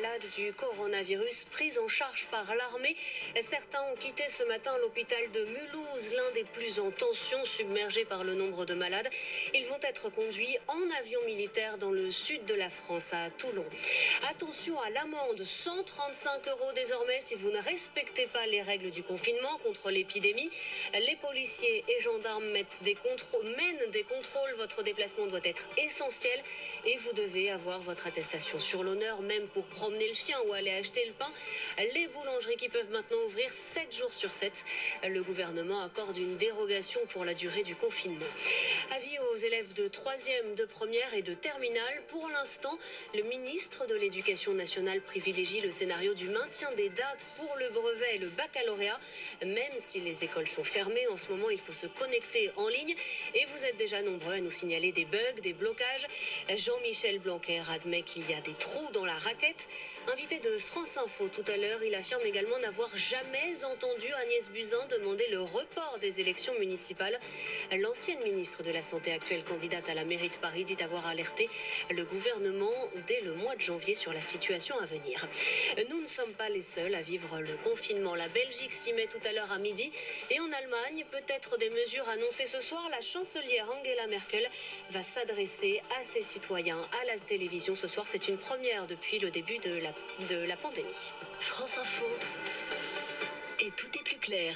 malades du coronavirus pris en charge par l'armée. Certains ont quitté ce matin l'hôpital de Mulhouse, l'un des plus en tension, submergé par le nombre de malades. Ils vont être conduits en avion militaire dans le sud de la France, à Toulon. Attention à l'amende, 135 € désormais si vous ne respectez pas les règles du confinement contre l'épidémie. Les policiers et gendarmes mènent des contrôles. Votre déplacement doit être essentiel et vous devez avoir votre attestation sur l'honneur, même pour promener le chien ou aller acheter le pain. Les boulangeries qui peuvent maintenant ouvrir 7 jours sur 7. Le gouvernement accorde une dérogation pour la durée du confinement. Avis aux élèves de 3e, de première et de terminale. Pour l'instant, le ministre de l'Éducation nationale privilégie le scénario du maintien des dates pour le brevet et le baccalauréat. Même si les écoles sont fermées, en ce moment, il faut se connecter en ligne. Et vous êtes déjà nombreux à nous signaler des bugs, des blocages. Jean-Michel Blanquer admet qu'il y a des trous dans la raquette. Invité de France Info tout à l'heure, il affirme également n'avoir jamais entendu Agnès Buzyn demander le report des élections municipales. L'ancienne ministre de la Santé, actuelle candidate à la mairie de Paris, dit avoir alerté le gouvernement dès le mois de janvier sur la situation à venir. Nous ne sommes pas les seuls à vivre le confinement. La Belgique s'y met tout à l'heure à midi. Et en Allemagne, peut-être des mesures annoncées ce soir. La chancelière Angela Merkel va s'adresser à ses citoyens à la télévision ce soir. C'est une première depuis le début de la pandémie. France Info. Et tout est plus clair.